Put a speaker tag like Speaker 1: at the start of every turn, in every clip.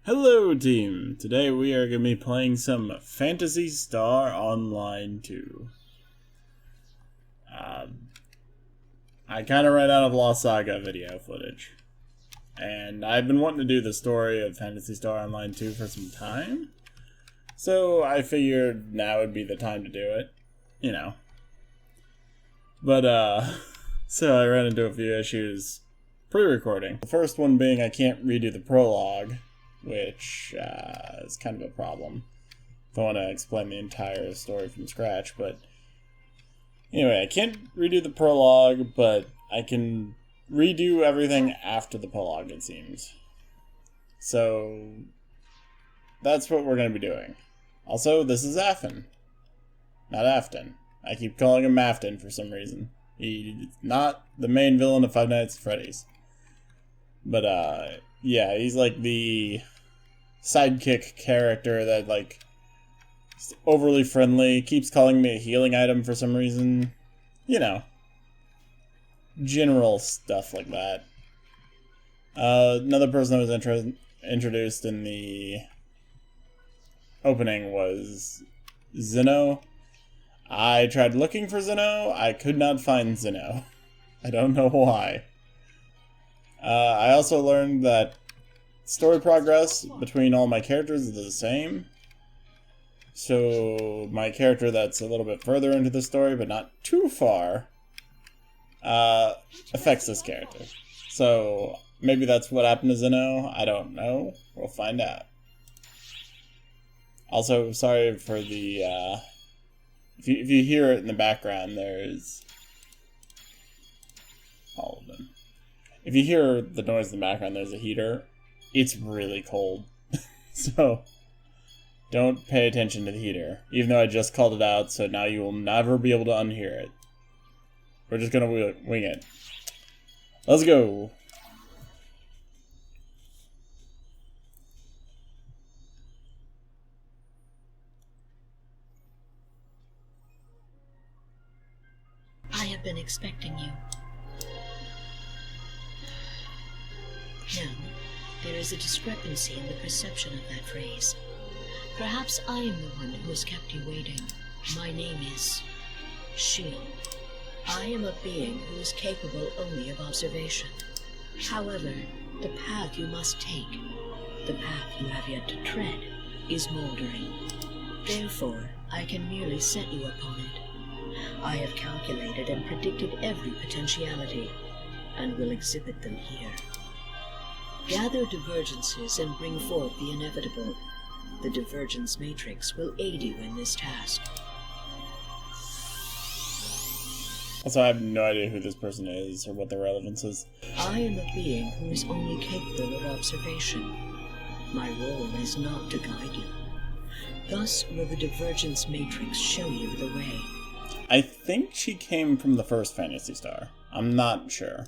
Speaker 1: Hello team! Today we are going to be playing some Phantasy Star Online 2. I kind of ran out of Lost Saga video footage. And I've been wanting to do the story of Phantasy Star Online 2 for some time. So I figured now would be the time to do it. You know. But, so I ran into a few issues pre-recording. The first one being I can't redo the prologue, which is kind of a problem. Don't want to explain the entire story from scratch, but anyway, I can't redo the prologue, but I can redo everything after the prologue, it seems. So that's what we're going to be doing. Also, this is Afin, not Afton. I keep calling him Afton for some reason. He's not the main villain of Five Nights at Freddy's. But, yeah, he's like the sidekick character that, like, is overly friendly, keeps calling me a healing item for some reason. You know. General stuff like that. Another person that was introduced in the opening was Zeno. I tried looking for Zeno. I could not find Zeno. I don't know why. I also learned that story progress between all my characters is the same. So my character that's a little bit further into the story, but not too far, affects this character. So maybe that's what happened to Zeno. I don't know. We'll find out. Also, sorry for the, if you hear it in the background, there's all of them. If you hear the noise in the background, there's a heater. It's really cold. So, don't pay attention to the heater. Even though I just called it out, so now you will never be able to unhear it. We're just gonna wing it. Let's go!
Speaker 2: I have been expecting you. Now, there is a discrepancy in the perception of that phrase. Perhaps I am the one who has kept you waiting. My name is Shield. I am a being who is capable only of observation. However, the path you must take, the path you have yet to tread, is moldering. Therefore, I can merely set you upon it. I have calculated and predicted every potentiality, and will exhibit them here. Gather divergences and bring forth the inevitable. The divergence matrix will aid you in this task.
Speaker 1: Also, I have no idea who this person is or what their relevance is.
Speaker 2: I am a being who is only capable of observation. My role is not to guide you. Thus will the divergence matrix show you the way.
Speaker 1: I think she came from the first Phantasy Star. I'm not sure.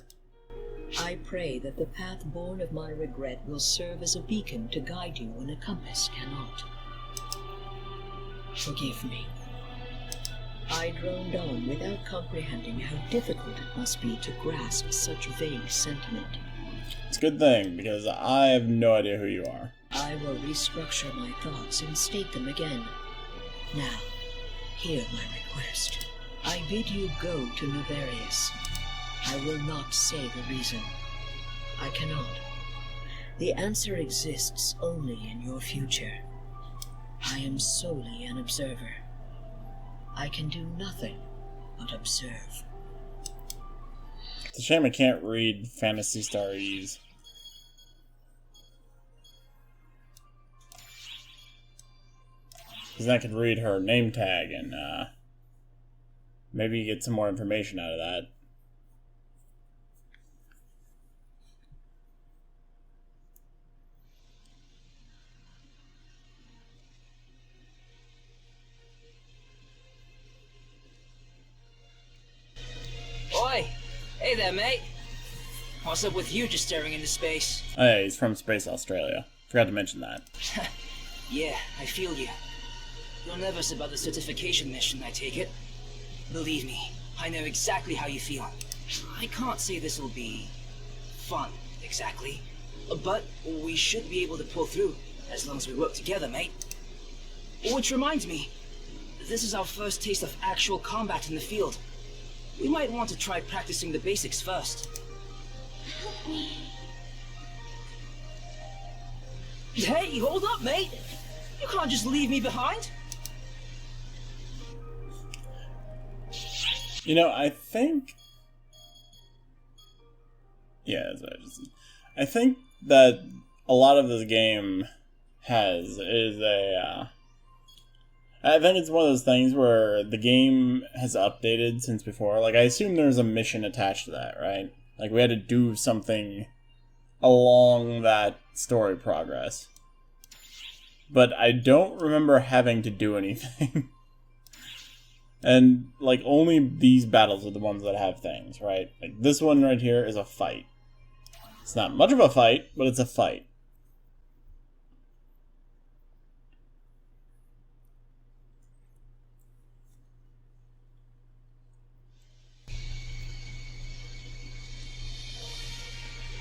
Speaker 2: I pray that the path born of my regret will serve as a beacon to guide you when a compass cannot. Forgive me. I droned on without comprehending how difficult it must be to grasp such vague sentiment.
Speaker 1: It's a good thing, because I have no idea who you are.
Speaker 2: I will restructure my thoughts and state them again. Now, hear my request. I bid you go to Nefarious. I will not say the reason. I cannot. The answer exists only in your future. I am solely an observer. I can do nothing but observe.
Speaker 1: It's a shame I can't read Phantasy Star E's. Because I could read her name tag and maybe get some more information out of that.
Speaker 3: Oi! Hey there, mate! What's up with you just staring into space?
Speaker 1: Oh yeah, he's from Space Australia. Forgot to mention that.
Speaker 3: Yeah, I feel you. You're nervous about the certification mission, I take it? Believe me, I know exactly how you feel. I can't say this will be fun, exactly. But we should be able to pull through, as long as we work together, mate. Which reminds me, this is our first taste of actual combat in the field. We might want to try practicing the basics first.
Speaker 2: Help me.
Speaker 3: Hey, hold up, mate! You can't just leave me behind!
Speaker 1: You know, I think... Yeah, that's what I think that a lot of this game is a... I think it's one of those things where the game has updated since before. Like, I assume there's a mission attached to that, right? Like, we had to do something along that story progress. But I don't remember having to do anything. And, like, only these battles are the ones that have things, right? Like, this one right here is a fight. It's not much of a fight, but it's a fight.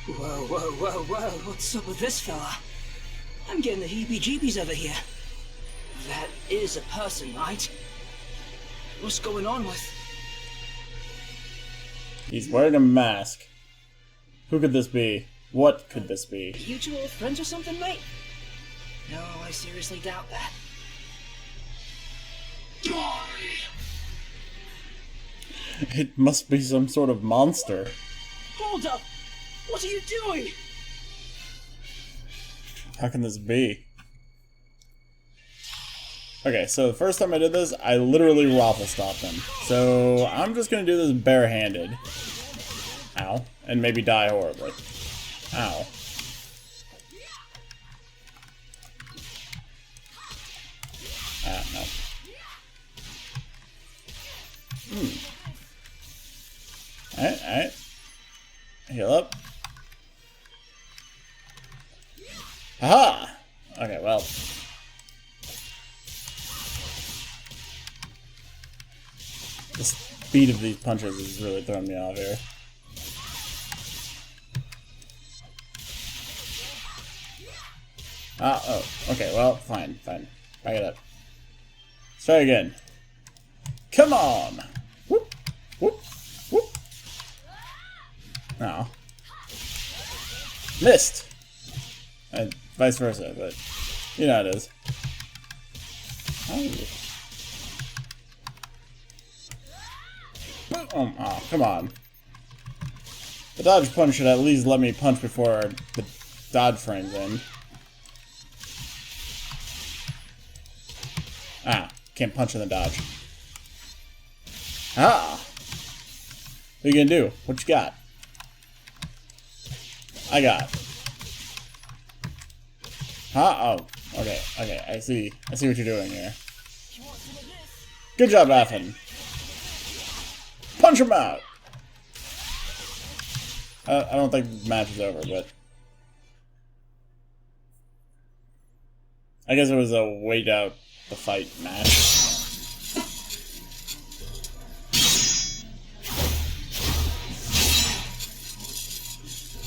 Speaker 3: Whoa, whoa, whoa, whoa, what's up with this fella? I'm getting the heebie-jeebies over here. That is a person, right? What's going on with...
Speaker 1: He's wearing a mask. Who could this be? What could this be?
Speaker 3: You two old friends or something, mate? No, I seriously doubt that.
Speaker 1: It must be some sort of monster.
Speaker 3: Hold up! What are you doing?
Speaker 1: How can this be? Okay, so the first time I did this, I literally raffle stopped him. So I'm just gonna do this barehanded. Ow. And maybe die horribly. Ow. Ah, no. Alright. Heal up. Haha! Okay, well. The speed of these punches is really throwing me off here. Oh, okay, well, fine. Back it up. Let's try again. Come on! Whoop, whoop, whoop. No. Missed! And vice versa, but you know how it is. Oh, come on. The dodge punch should at least let me punch before the dodge frames end. Ah, can't punch in the dodge. Ah! What are you gonna do? What you got? I got. Huh? Oh, okay. I see what you're doing here. Good job, Afin. Punch him out! I don't think the match is over, but... I guess it was a wait out the fight match.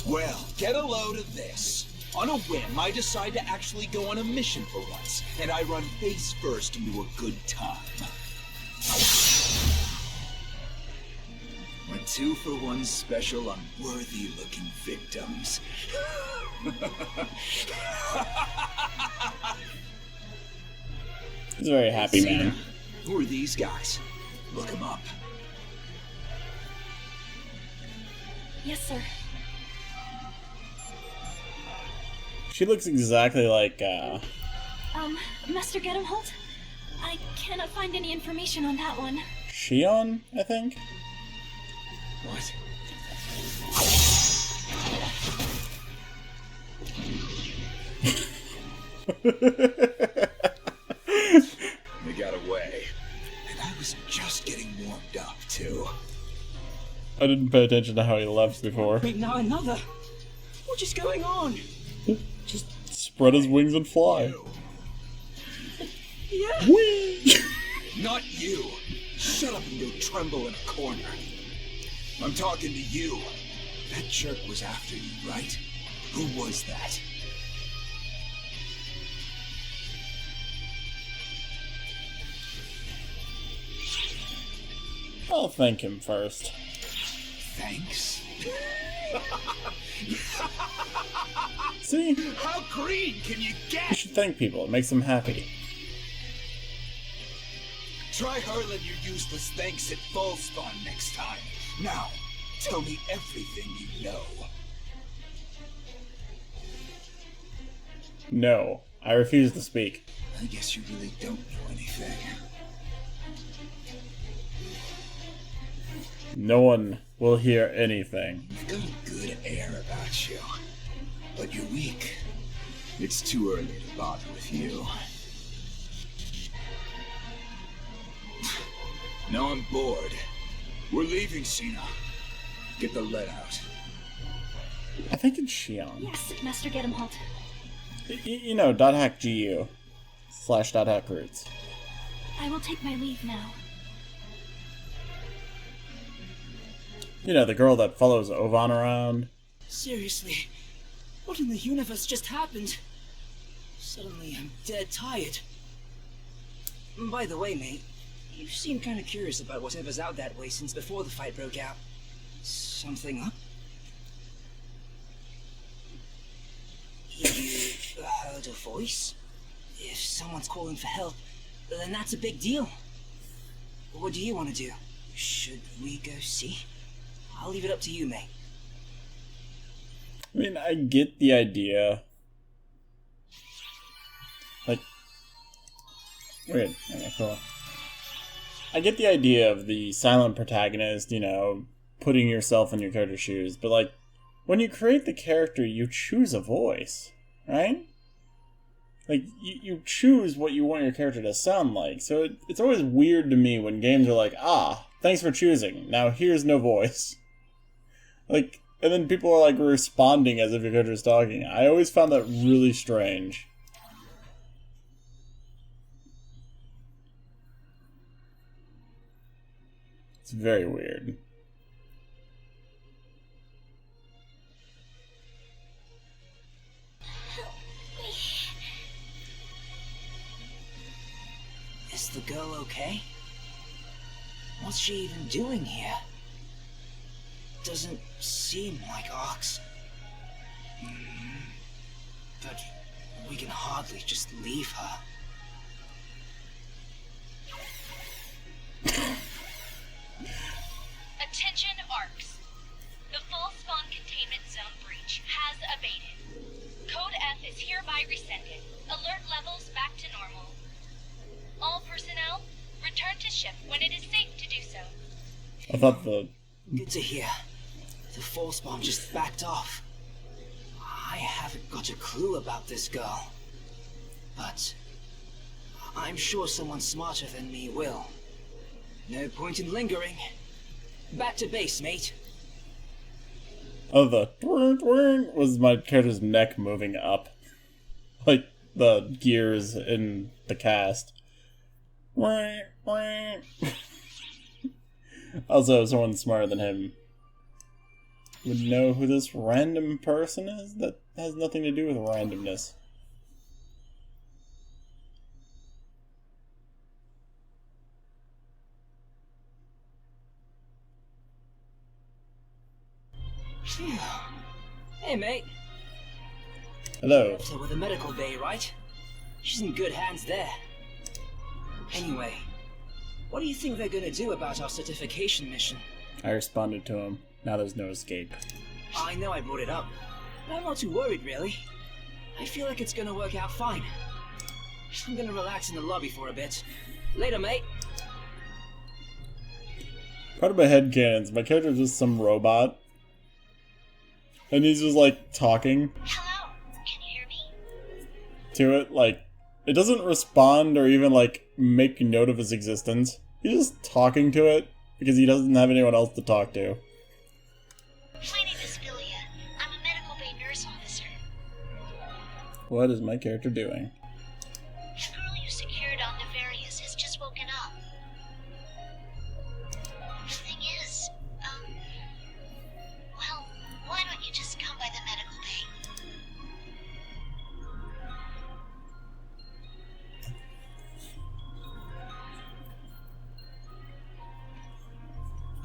Speaker 4: Well, get a load of this. On a whim, I decide to actually go on a mission for once, and I run face first into a good time. A 2-for-1 special on worthy-looking victims.
Speaker 1: He's a very happy man.
Speaker 4: Who are these guys? Look them up.
Speaker 5: Yes, sir.
Speaker 1: She looks exactly like,
Speaker 5: Master Gedemholt? I cannot find any information on that one.
Speaker 1: Shion, I think?
Speaker 4: What? They got away. And I was just getting warmed up, too.
Speaker 1: I didn't pay attention to how he left before.
Speaker 3: Wait, now another? What is going on?
Speaker 1: Just spread his wings and fly.
Speaker 3: Yeah.
Speaker 1: Whee!
Speaker 4: Not you. Shut up and go tremble in a corner. I'm talking to you. That jerk was after you, right? Who was that?
Speaker 1: I'll thank him first.
Speaker 4: Thanks.
Speaker 1: See?
Speaker 4: How green can you
Speaker 1: You
Speaker 4: get?
Speaker 1: should thank people. It makes them happy.
Speaker 4: Try hurling your useless thanks at Ballspawn next time. Now, tell me everything you know.
Speaker 1: No, I refuse to speak.
Speaker 4: I guess you really don't know anything.
Speaker 1: No one will hear anything.
Speaker 4: You've got a good air about you. But you're weak. It's too early to bother with you. Now I'm bored. We're leaving, Cena. Get the lead out.
Speaker 1: I think it's Shion.
Speaker 5: Yes, Master Gedemholt.
Speaker 1: You know, .hack.gu / .hackroots.
Speaker 5: I will take my leave now.
Speaker 1: You know, the girl that follows Ovan around.
Speaker 3: Seriously, what in the universe just happened? Suddenly, I'm dead tired. By the way, mate, you seem kind of curious about whatever's out that way since before the fight broke out. Something up? You heard a voice? If someone's calling for help, then that's a big deal. What do you want to do? Should we go see? I'll leave it up to you, mate.
Speaker 1: I mean, I get the idea. Like, weird. Okay, cool. I get the idea of the silent protagonist, you know, putting yourself in your character's shoes, but like, when you create the character, you choose a voice, right? Like, you choose what you want your character to sound like, so it's always weird to me when games are like, ah, thanks for choosing, now here's no voice. Like, and then people are like responding as if your character's talking. I always found that really strange. It's very weird.
Speaker 3: Is the girl okay? What's she even doing here? Doesn't seem like Ox. But we can hardly just leave her.
Speaker 6: Attention ARCs. The false spawn containment zone breach has abated. Code F is hereby rescinded. Alert levels back to normal. All personnel, return to ship when it is safe to do so.
Speaker 1: I thought the...
Speaker 3: Good to hear. The false bomb just backed off. I haven't got a clue about this girl. But I'm sure someone smarter than me will. No point in lingering. Back to base, mate.
Speaker 1: Oh, the twirr was my character's neck moving up. Like the gears in the cast. Also, someone smarter than him would know who this random person is. That has nothing to do with randomness.
Speaker 3: Phew. Hey, mate.
Speaker 1: Hello.
Speaker 3: Left her with a medical bay, right? She's in good hands there. Anyway, what do you think they're gonna do about our certification mission?
Speaker 1: I responded to him. Now there's no escape.
Speaker 3: I know I brought it up, but I'm not too worried, really. I feel like it's gonna work out fine. I'm gonna relax in the lobby for a bit. Later, mate.
Speaker 1: Part of my headcanons, my character's just some robot. And he's just like talking
Speaker 6: Hello, can you hear me?
Speaker 1: to it, like, it doesn't respond or even like make note of his existence. He's just talking to it because he doesn't have anyone else to talk to.
Speaker 6: My name is Vidya. I'm a medical bay nurse officer.
Speaker 1: What is my character doing?
Speaker 6: The girl you secured on Nefarious has just woken up. The thing is, well, why don't you just come by the medical bay?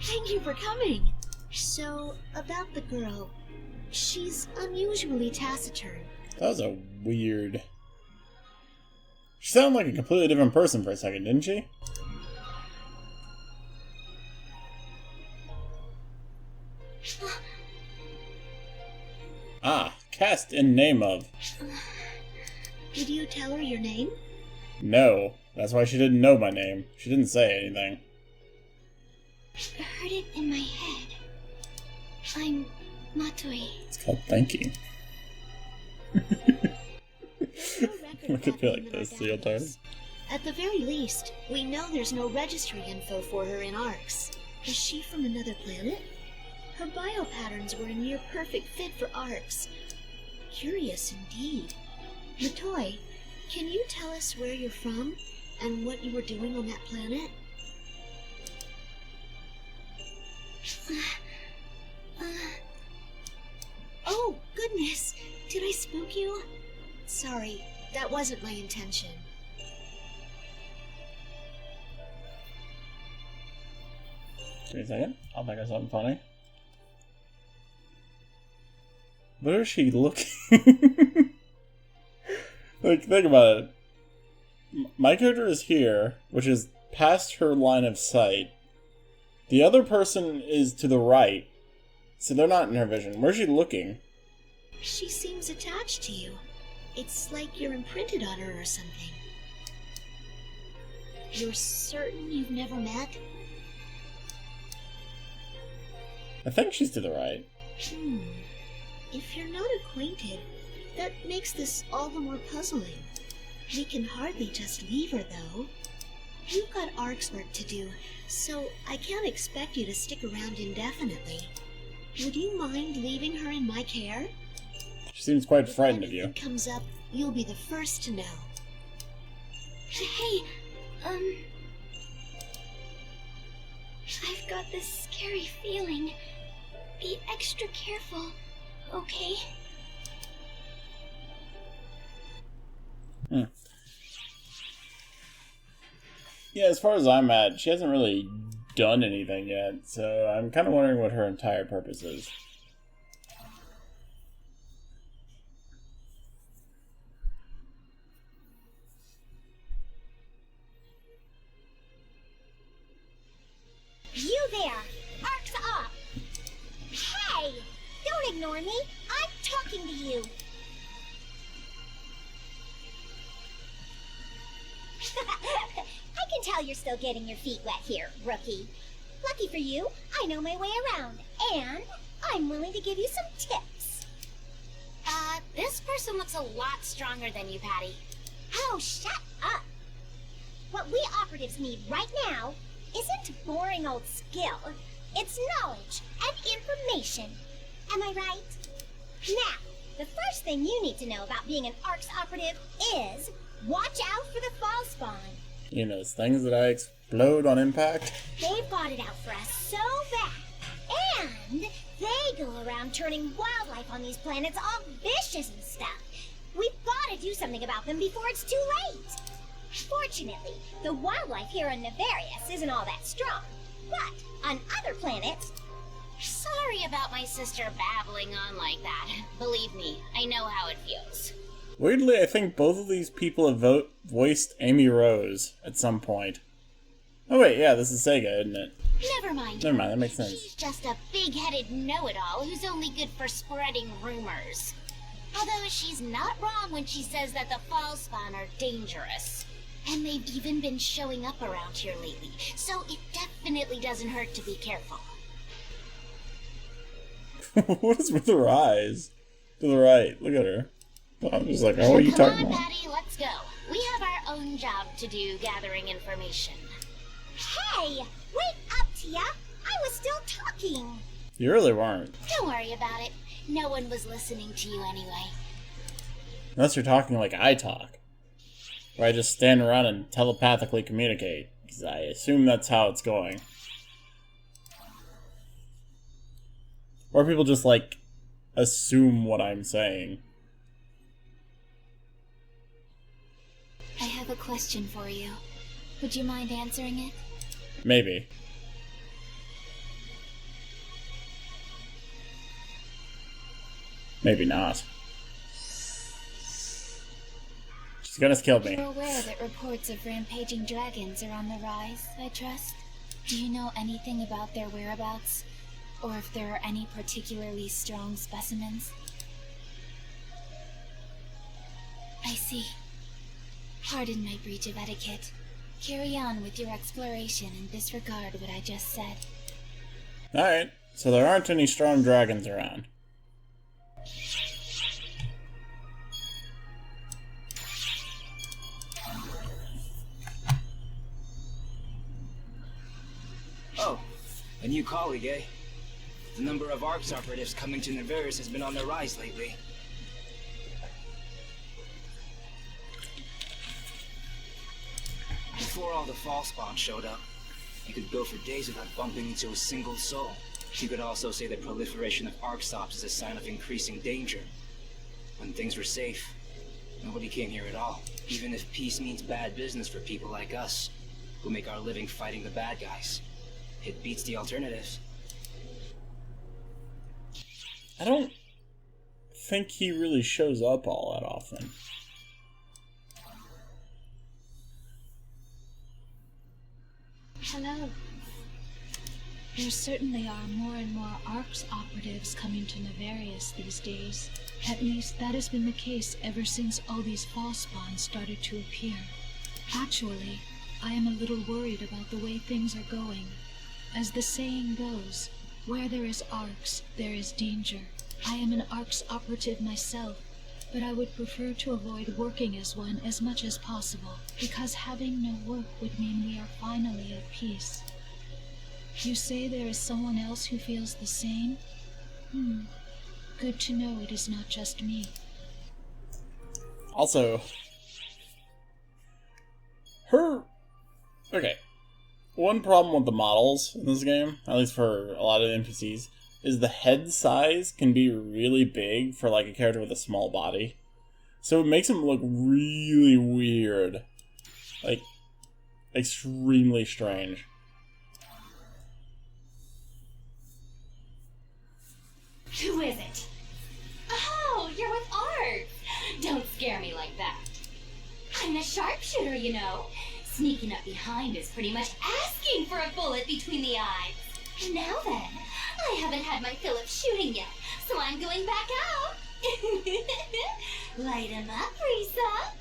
Speaker 2: Thank you for coming. So, about the girl. She's unusually taciturn.
Speaker 1: That was a weird... She sounded like a completely different person for a second, didn't she? Ah, cast in name of.
Speaker 2: Did you tell her your name?
Speaker 1: No, that's why she didn't know my name. She didn't say anything.
Speaker 5: I heard it in my head. I'm Matoi.
Speaker 1: It's called thanking. Look at me like this the whole time.
Speaker 2: At the very least, we know there's no registry info for her in ARCS. Is she from another planet? Her biopatterns were a near perfect fit for ARCS. Curious indeed. Matoi, can you tell us where you're from and what you were doing on that planet? Oh, goodness! Did I spook you? Sorry, that wasn't my intention.
Speaker 1: Give me a second. I'll think of something funny. Where is she looking? Like, think about it. My character is here, which is past her line of sight. The other person is to the right, so they're not in her vision. Where's she looking?
Speaker 2: She seems attached to you. It's like you're imprinted on her or something. You're certain you've never met?
Speaker 1: I think she's to the right.
Speaker 2: If you're not acquainted, that makes this all the more puzzling. We can hardly just leave her, though. You've got ARC's work to do, so I can't expect you to stick around indefinitely. Would you mind leaving her in my care?
Speaker 1: She seems quite frightened of you.
Speaker 2: If anything comes up, you'll be the first to know.
Speaker 5: Hey, I've got this scary feeling. Be extra careful, okay?
Speaker 1: Yeah, as far as I'm at, she hasn't really done anything yet, so I'm kind of wondering what her entire purpose is.
Speaker 7: You there! Arc's up! Hey! Don't ignore me! I'm talking to you! I can tell you're still getting your feet wet here, rookie. Lucky for you, I know my way around, and I'm willing to give you some tips.
Speaker 8: This person looks a lot stronger than you, Patty.
Speaker 7: Oh, shut up! What we operatives need right now isn't boring old skill. It's knowledge and information. Am I right? Now, the first thing you need to know about being an ARCS operative is watch out for the fall spawn.
Speaker 1: You know, those things that I explode on impact?
Speaker 7: They've got it out for us so bad. And they go around turning wildlife on these planets all vicious and stuff. We've got to do something about them before it's too late. Fortunately, the wildlife here on Nefarious isn't all that strong. But on other planets...
Speaker 8: Sorry about my sister babbling on like that. Believe me, I know how it feels.
Speaker 1: Weirdly, I think both of these people have voiced Amy Rose at some point. Oh wait, yeah, this is Sega, isn't it?
Speaker 8: Never mind.
Speaker 1: Never mind, that makes sense.
Speaker 8: She's just a big-headed know-it-all who's only good for spreading rumors. Although she's not wrong when she says that the fall spawn are dangerous. And they've even been showing up around here lately, so it definitely doesn't hurt to be careful.
Speaker 1: What is with her eyes? To the right, look at her. I'm just like, oh, what are you talking
Speaker 8: Come on,
Speaker 1: about?
Speaker 8: Patty, let's go. We have our own job to do gathering information.
Speaker 7: Hey! Wake up, Tia! I was still talking!
Speaker 1: You really weren't.
Speaker 8: Don't worry about it. No one was listening to you anyway.
Speaker 1: Unless you're talking like I talk. Where I just stand around and telepathically communicate. Because I assume that's how it's going. Or people just, like, assume what I'm saying.
Speaker 5: I have a question for you. Would you mind answering it?
Speaker 1: Maybe. Maybe not. She's gonna kill me.
Speaker 8: You're aware that reports of rampaging dragons are on the rise, I trust? Do you know anything about their whereabouts? Or if there are any particularly strong specimens? I see. Pardon my breach of etiquette. Carry on with your exploration and disregard what I just said.
Speaker 1: Alright, so there aren't any strong dragons around.
Speaker 3: Oh, a new colleague, eh? The number of ARCS operatives coming to Nevaris has been on the rise lately. Before all the fall spawns showed up, you could go for days without bumping into a single soul. You could also say the proliferation of ARCSops is a sign of increasing danger. When things were safe, nobody came here at all. Even if peace means bad business for people like us, who make our living fighting the bad guys. It beats the alternatives.
Speaker 1: I don't think he really shows up all that often.
Speaker 9: Hello. There certainly are more and more ARCS operatives coming to Nevaris these days. At least that has been the case ever since all these fall spawns started to appear. Actually, I am a little worried about the way things are going. As the saying goes, where there is ARCS, there is danger. I am an ARCS operative myself, but I would prefer to avoid working as one as much as possible, because having no work would mean we are finally at peace. You say there is someone else who feels the same? Good to know it is not just me.
Speaker 1: Also, okay. One problem with the models in this game, at least for a lot of NPCs, is the head size can be really big for like a character with a small body. So it makes him look really weird. Like, extremely strange.
Speaker 8: Who is it? Oh, you're with Art. Don't scare me like that. I'm the sharpshooter, you know. Sneaking up behind is pretty much asking for a bullet between the eyes. Now then, I haven't had my fill of shooting yet, so I'm going back out. Light him up, Risa.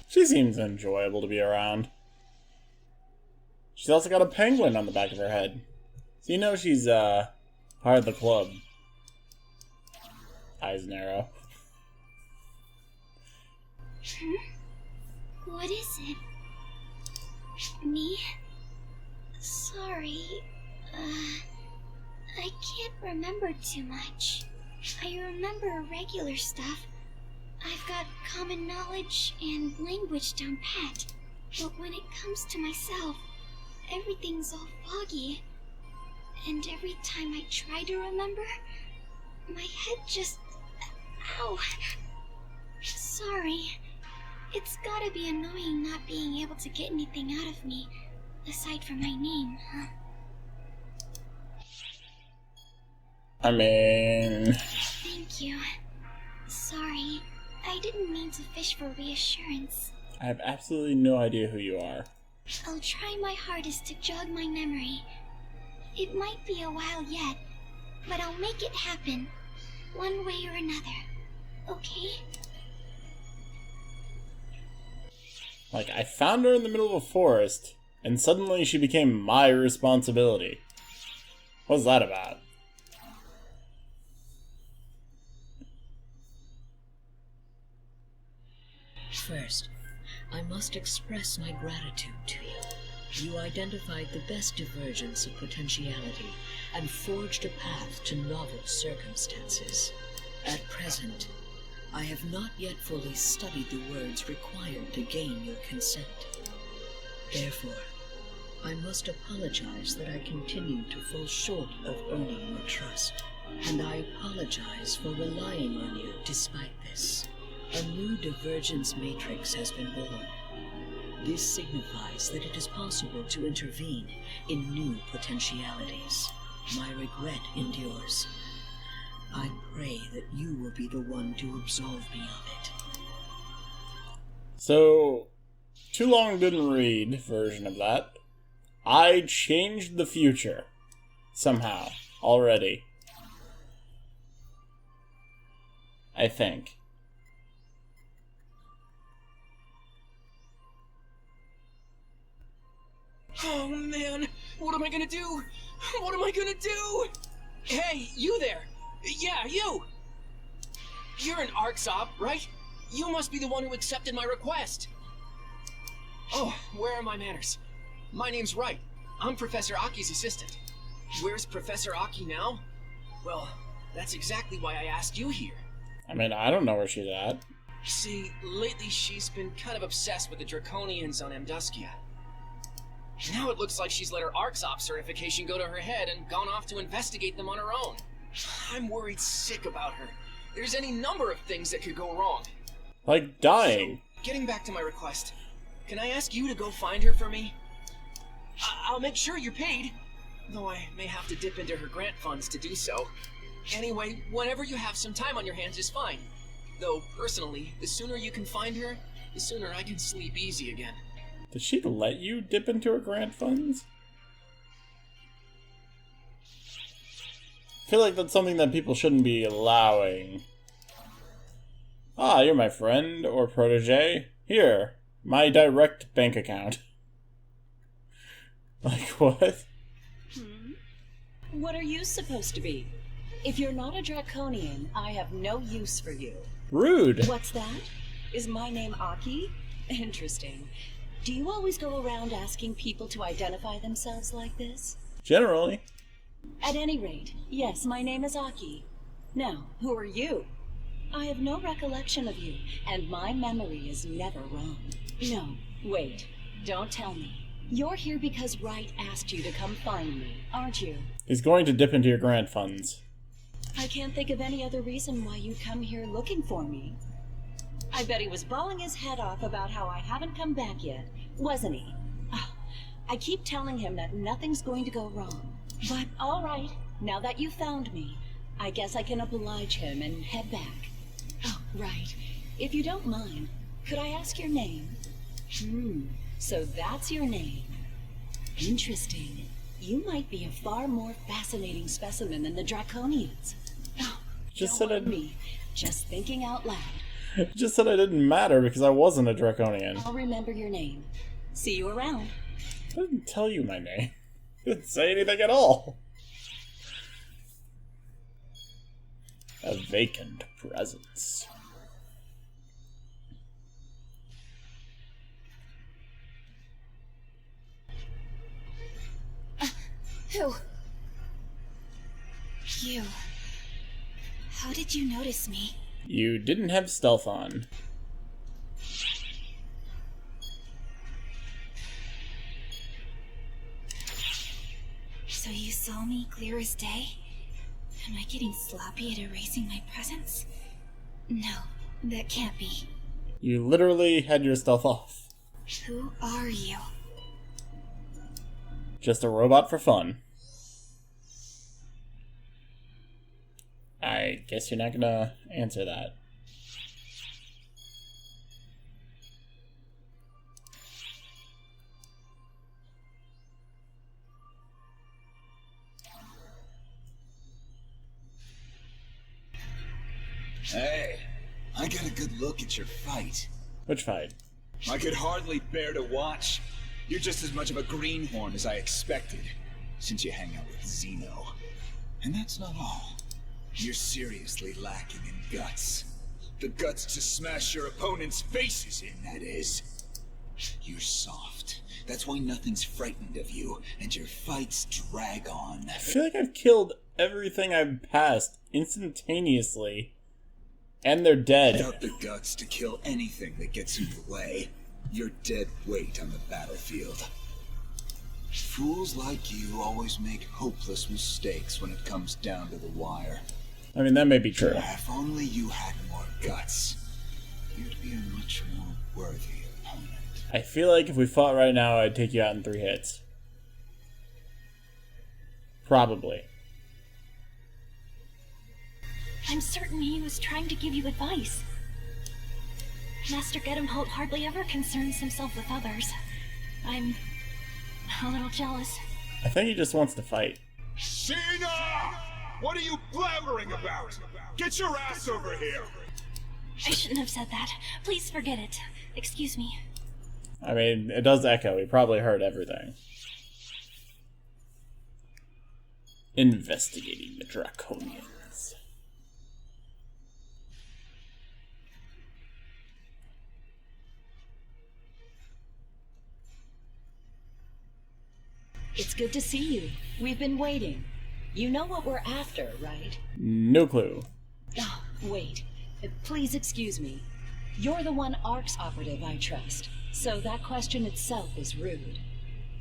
Speaker 1: She seems enjoyable to be around. She's also got a penguin on the back of her head. So you know she's, part of the club. Eyes narrow.
Speaker 7: What is it? Me? Sorry. I can't remember too much. I remember regular stuff. I've got common knowledge and language down pat. But when it comes to myself, everything's all foggy. And every time I try to remember, my head just... Ow! Sorry. It's gotta be annoying not being able to get anything out of me, aside from my name, huh?
Speaker 1: I mean...
Speaker 7: Thank you. Sorry, I didn't mean to fish for reassurance.
Speaker 1: I have absolutely no idea who you are.
Speaker 7: I'll try my hardest to jog my memory. It might be a while yet, but I'll make it happen, one way or another. Okay?
Speaker 1: Like, I found her in the middle of a forest, and suddenly she became my responsibility. What's that about?
Speaker 2: First, I must express my gratitude to you. You identified the best divergence of potentiality and forged a path to novel circumstances. At present, I have not yet fully studied the words required to gain your consent. Therefore, I must apologize that I continue to fall short of earning your trust. And I apologize for relying on you despite this. A new divergence matrix has been born. This signifies that it is possible to intervene in new potentialities. My regret endures. I pray that you will be the one to absolve me of it.
Speaker 1: So, too long didn't read version of that. I changed the future. Somehow. Already. I think.
Speaker 3: Oh man, what am I gonna do? What am I gonna do? Hey, you there! Yeah, you! You're an ArcSop, right? You must be the one who accepted my request. Oh, where are my manners? My name's Wright. I'm Professor Aki's assistant. Where's Professor Aki now? Well, that's exactly why I asked you here.
Speaker 1: I mean, I don't know where she's at.
Speaker 3: See, lately she's been kind of obsessed with the Draconians on Amduskia. Now it looks like she's let her ArcSop certification go to her head and gone off to investigate them on her own. I'm worried sick about her. There's any number of things that could go wrong.
Speaker 1: Like dying.
Speaker 3: So, getting back to my request, can I ask you to go find her for me? I'll make sure you're paid, though I may have to dip into her grant funds to do so. Anyway, whenever you have some time on your hands is fine. Though, personally, the sooner you can find her, the sooner I can sleep easy again.
Speaker 1: Did she let you dip into her grant funds? I feel like that's something that people shouldn't be allowing. Ah, you're my friend or protege. Here, my direct bank account. Like, what?
Speaker 10: What are you supposed to be? If you're not a Draconian, I have no use for you.
Speaker 1: Rude.
Speaker 10: What's that? Is my name Aki? Interesting. Do you always go around asking people to identify themselves like this?
Speaker 1: Generally.
Speaker 10: At any rate, yes, my name is Aki. Now, who are you? I have no recollection of you, and my memory is never wrong. No, wait, don't tell me. You're here because Wright asked you to come find me, aren't you?
Speaker 1: He's going to dip into your grant funds.
Speaker 10: I can't think of any other reason why you'd come here looking for me. I bet he was bawling his head off about how I haven't come back yet, wasn't he? Oh, I keep telling him that nothing's going to go wrong. But all right, now that you found me, I guess I can oblige him and head back. Oh, right. If you don't mind, could I ask your name? So that's your name. Interesting. You might be a far more fascinating specimen than the Draconians. Oh,
Speaker 1: Just
Speaker 10: don't
Speaker 1: said
Speaker 10: mind me. Just thinking out loud.
Speaker 1: Just said I didn't matter because I wasn't a Draconian.
Speaker 10: I'll remember your name. See you around.
Speaker 1: I didn't tell you my name. I didn't say anything at all. A vacant presence.
Speaker 8: Who? You. How did you notice me?
Speaker 1: You didn't have stealth on.
Speaker 8: So you saw me clear as day? Am I getting sloppy at erasing my presence? No, that can't be.
Speaker 1: You literally had your stealth off.
Speaker 8: Who are you?
Speaker 1: Just a robot for fun. I guess you're not gonna answer that.
Speaker 4: Hey, I got a good look at your fight.
Speaker 1: Which fight?
Speaker 4: I could hardly bear to watch. You're just as much of a greenhorn as I expected, since you hang out with Xeno. And that's not all. You're seriously lacking in guts. The guts to smash your opponent's faces in, that is. You're soft. That's why nothing's frightened of you, and your fights drag on.
Speaker 1: I feel like I've killed everything I've passed instantaneously. And they're dead.
Speaker 4: Without the guts to kill anything that gets in your way, you're dead weight on the battlefield. Fools like you always make hopeless mistakes when it comes down to the wire.
Speaker 1: I mean, that may be true.
Speaker 4: If only you had more guts, you'd be a much more worthy opponent.
Speaker 1: I feel like if we fought right now, I'd take you out in 3 hits. Probably.
Speaker 5: I'm certain he was trying to give you advice. Master Gedemholt hardly ever concerns himself with others. I'm a little jealous.
Speaker 1: I think he just wants to fight.
Speaker 4: Sheena! What are you blabbering about? Get your ass over here!
Speaker 5: I shouldn't have said that. Please forget it. Excuse me.
Speaker 1: I mean, it does echo. He probably heard everything. Investigating the Draconians.
Speaker 10: It's good to see you. We've been waiting. You know what we're after, right?
Speaker 1: No clue.
Speaker 10: Oh, wait. Please excuse me. You're the one ARC's operative I trust, so that question itself is rude.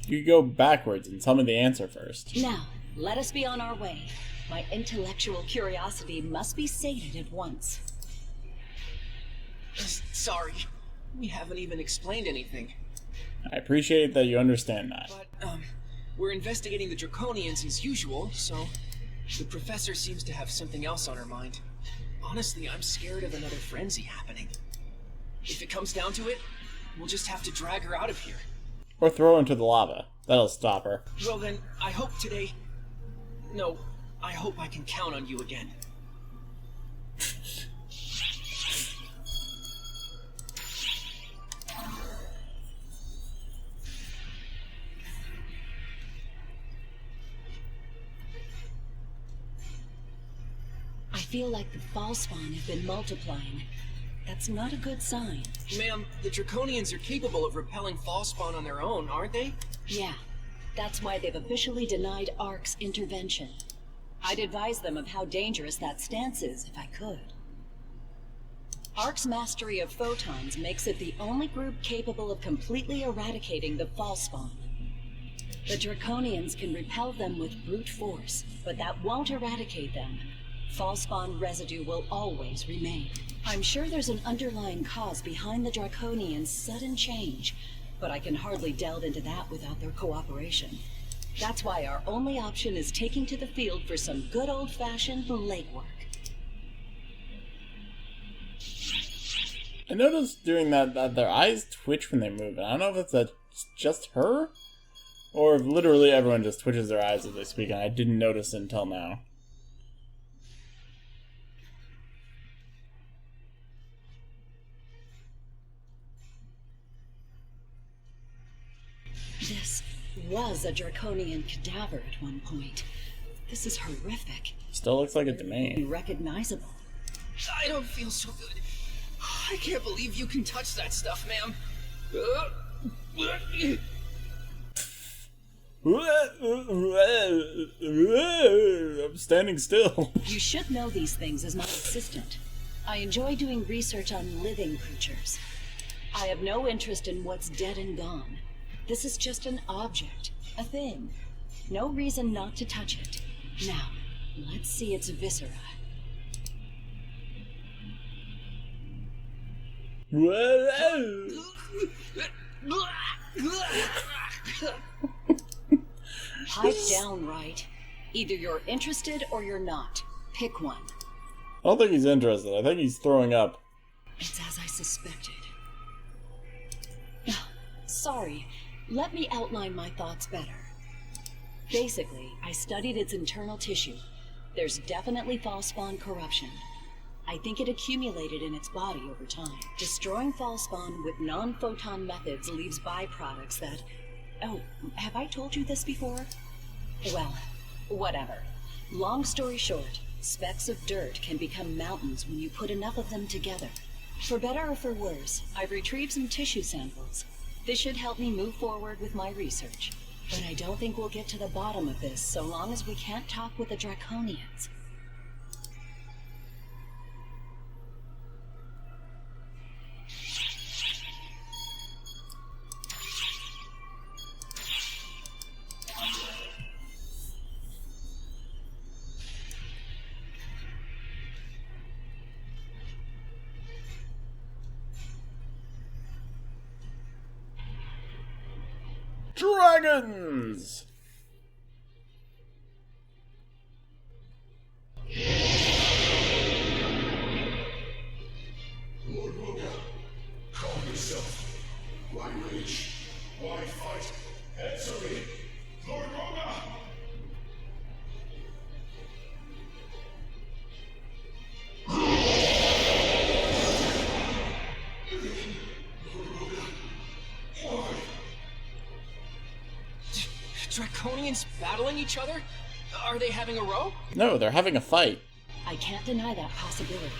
Speaker 1: You could go backwards and tell me the answer first.
Speaker 10: Now, let us be on our way. My intellectual curiosity must be sated at once.
Speaker 3: Sorry, we haven't even explained anything.
Speaker 1: I appreciate that you understand that.
Speaker 3: But, we're investigating the Draconians as usual, so the professor seems to have something else on her mind. Honestly, I'm scared of another frenzy happening. If it comes down to it, we'll just have to drag her out of here.
Speaker 1: Or throw her into the lava. That'll stop her.
Speaker 3: Well then, I hope today... No, I hope I can count on you again.
Speaker 10: I feel like the fall spawn have been multiplying. That's not a good sign.
Speaker 3: Ma'am, the Draconians are capable of repelling Fallspawn on their own, aren't they?
Speaker 10: Yeah, that's why they've officially denied ARC's intervention. I'd advise them of how dangerous that stance is if I could. ARC's mastery of photons makes it the only group capable of completely eradicating the Fallspawn. The Draconians can repel them with brute force, but that won't eradicate them. Fallspawn residue will always remain. I'm sure there's an underlying cause behind the Draconians' sudden change, but I can hardly delve into that without their cooperation. That's why our only option is taking to the field for some good old-fashioned legwork.
Speaker 1: I noticed during that their eyes twitch when they move, and I don't know if it's just her, or if literally everyone just twitches their eyes as they speak, and I didn't notice it until now.
Speaker 10: This was a Draconian cadaver at one point. This is horrific.
Speaker 1: Still looks like a domain.
Speaker 10: Unrecognizable.
Speaker 3: I don't feel so good. I can't believe you can touch that stuff, ma'am.
Speaker 1: I'm standing still.
Speaker 10: You should know these things as my assistant. I enjoy doing research on living creatures. I have no interest in what's dead and gone. This is just an object, a thing. No reason not to touch it. Now, let's see its viscera. Pipe down, right? Either you're interested or you're not. Pick one.
Speaker 1: I don't think he's interested. I think he's throwing up.
Speaker 10: It's as I suspected. Sorry, let me outline my thoughts better. Basically, I studied its internal tissue. There's definitely Fallspawn corruption. I think it accumulated in its body over time. Destroying Fallspawn with non-photon methods leaves byproducts that... Oh, have I told you this before? Well, whatever. Long story short, specks of dirt can become mountains when you put enough of them together. For better or for worse, I've retrieved some tissue samples. This should help me move forward with my research. But I don't think we'll get to the bottom of this so long as we can't talk with the Draconians.
Speaker 1: Dragons!
Speaker 3: Draconians battling each other? Are they having a row?
Speaker 1: No, they're having a fight.
Speaker 10: I can't deny that possibility.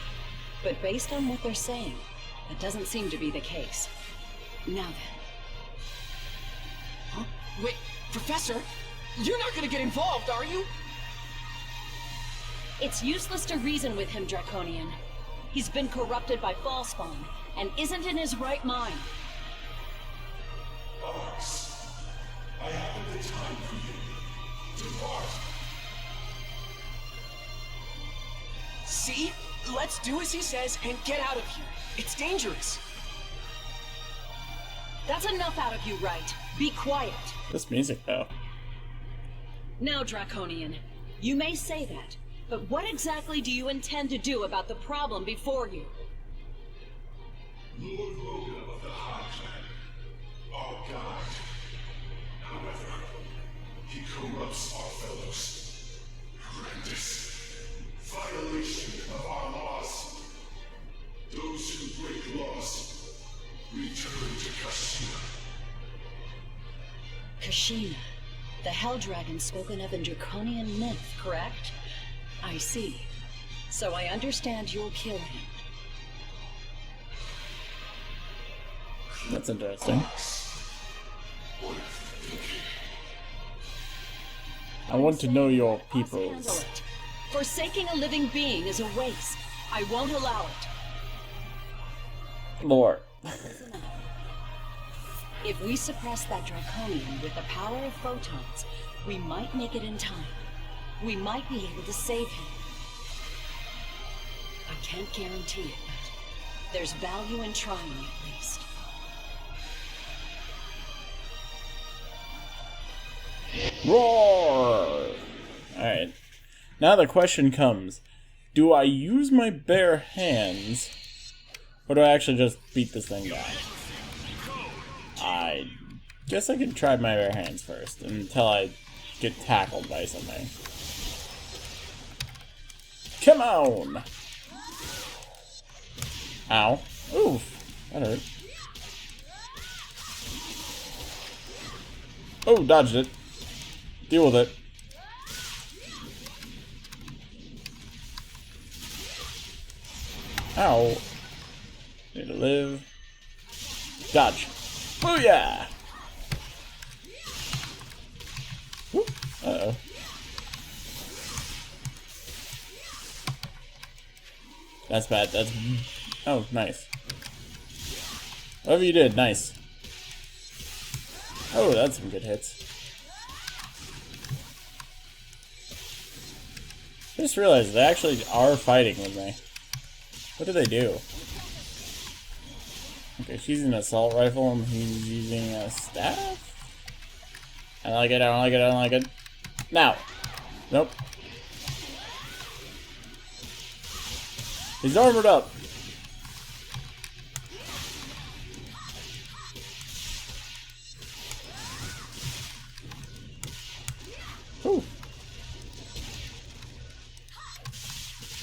Speaker 10: But based on what they're saying, that doesn't seem to be the case. Now then.
Speaker 3: Huh? Wait, Professor? You're not gonna get involved, are you?
Speaker 10: It's useless to reason with him, Draconian. He's been corrupted by Fallspawn, and isn't in his right mind.
Speaker 11: Arx, I haven't the time for you. Depart.
Speaker 3: See? Let's do as he says and get out of here. It's dangerous.
Speaker 10: That's enough out of you, right? Be quiet.
Speaker 1: This music, though.
Speaker 10: Now, Draconian, you may say that, but what exactly do you intend to do about the problem before you?
Speaker 11: Lord Logan of the High Clan, our guide. However, he corrupts our fellows. Horrendous violation of our laws. Those who break laws return to Kashina.
Speaker 10: Kashina, the Hell Dragon spoken of in Draconian myth, correct? I see. So I understand you'll kill him.
Speaker 1: That's interesting. I want to know your
Speaker 10: Handle
Speaker 1: peoples.
Speaker 10: it. Forsaking a living being is a waste. I won't allow it.
Speaker 1: Lore.
Speaker 10: If we suppress that Draconian with the power of photons, we might make it in time. We might be able to save him. I can't guarantee it, but there's value in trying at least.
Speaker 1: Roar! Alright. Now the question comes, do I use my bare hands, or do I actually just beat this thing down? I guess I could try my bare hands first, until I get tackled by something. Come on! Ow. Oof. That hurt. Oh, dodged it. Deal with it. Ow. Need to live. Dodge. Booyah! Whoop. Uh-oh. That's bad. That's... Oh, nice. Whatever you did, nice. Oh, that's some good hits. I just realized they actually are fighting with me. What do they do? Okay, she's using an assault rifle and he's using a staff? I don't like it, I don't like it, I don't like it. Now! Nope. He's armored up. Whew.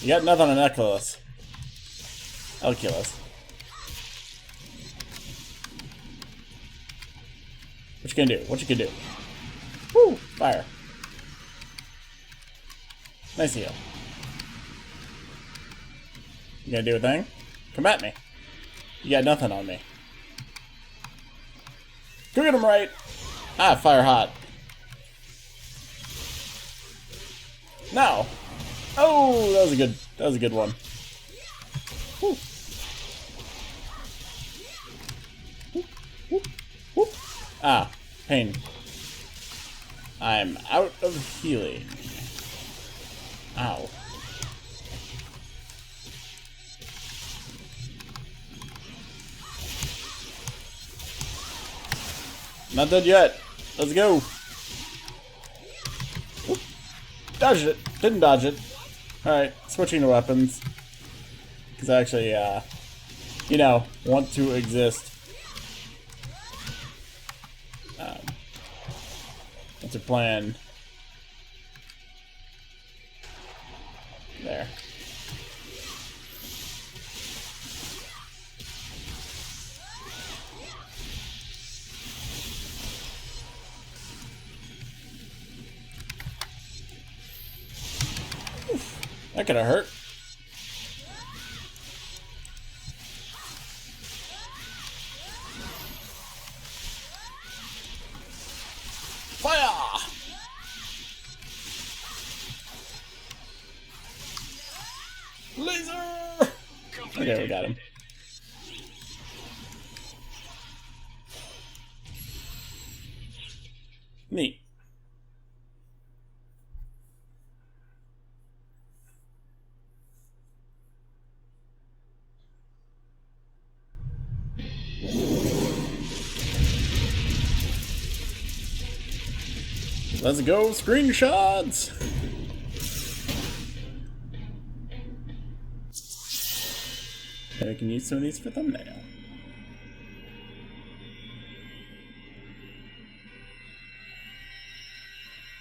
Speaker 1: You got nothing on that close. That'll kill us. What you gonna do? What you gonna do? Woo! Fire. Nice heal. You gonna do a thing? Come at me. You got nothing on me. Go get him right! Ah, fire hot. Now! Oh, that was a good one. Woo. Whoop, whoop, whoop. Ah, pain. I'm out of healing. Ow. Not dead yet. Let's go. Whoop. Dodged it. Didn't dodge it. Alright, switching to weapons. Because I actually, you know, want to exist. What's your plan? There. That could have hurt. Fire! Laser! Okay, we got him. Neat. Let's go, screenshots! And we can use some of these for thumbnail.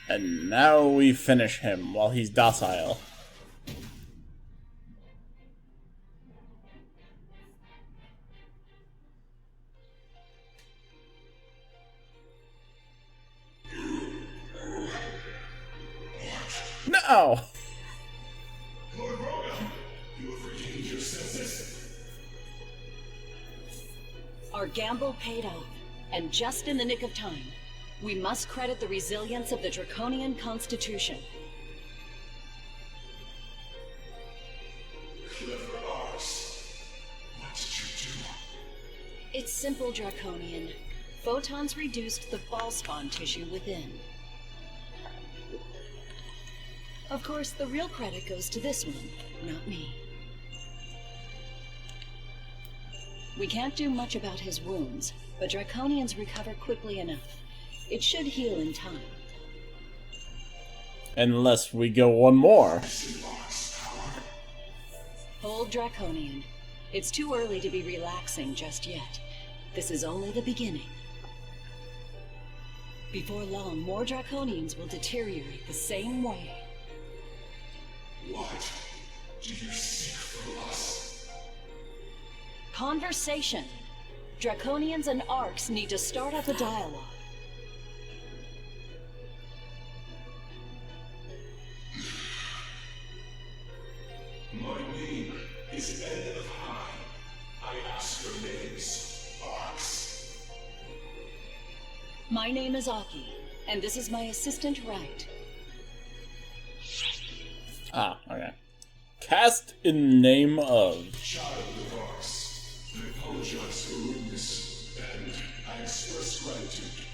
Speaker 1: And now we finish him while he's docile. No!
Speaker 11: Lord Roga, you have regained your senses.
Speaker 10: Our gamble paid off, and just in the nick of time. We must credit the resilience of the Draconian Constitution.
Speaker 11: Clever Ars. What did you do?
Speaker 10: It's simple, Draconian. Photons reduced the ball spawn tissue within. Of course, the real credit goes to this one, not me. We can't do much about his wounds, but Draconians recover quickly enough. It should heal in time.
Speaker 1: Unless we go one more.
Speaker 10: Hold, Draconian. It's too early to be relaxing just yet. This is only the beginning. Before long, more Draconians will deteriorate the same way.
Speaker 11: What do you seek from us?
Speaker 10: Conversation. Draconians and Arcs need to start up a dialogue.
Speaker 11: My name is End of High. I ask for names, Arcs.
Speaker 10: My name is Aki, and this is my assistant, Right.
Speaker 1: Ah, okay. Cast in name of.
Speaker 11: Child of Arcs, I apologize for rudeness, and I express gratitude.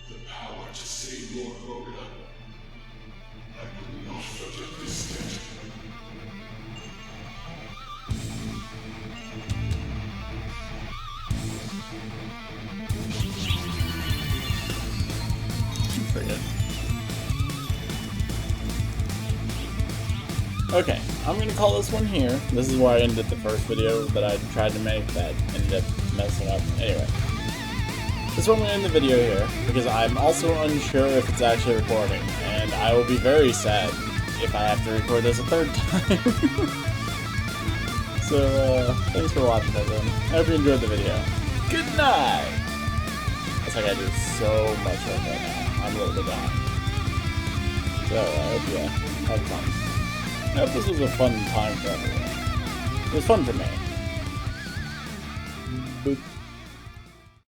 Speaker 11: The power to save Lord Roga. I will not forget this debt.
Speaker 1: Pretty good. Okay, I'm gonna call this one here. This is where I ended the first video that I tried to make that ended up messing up. Anyway, this one I'm gonna end the video here because I'm also unsure if it's actually recording, and I will be very sad if I have to record this a third time. So, thanks for watching, everyone. I hope you enjoyed the video. Good night! It's like I do so much right now. I'm a little bit down. So, I hope you had fun. I hope this was a fun time for everyone. It was fun for me. Boop.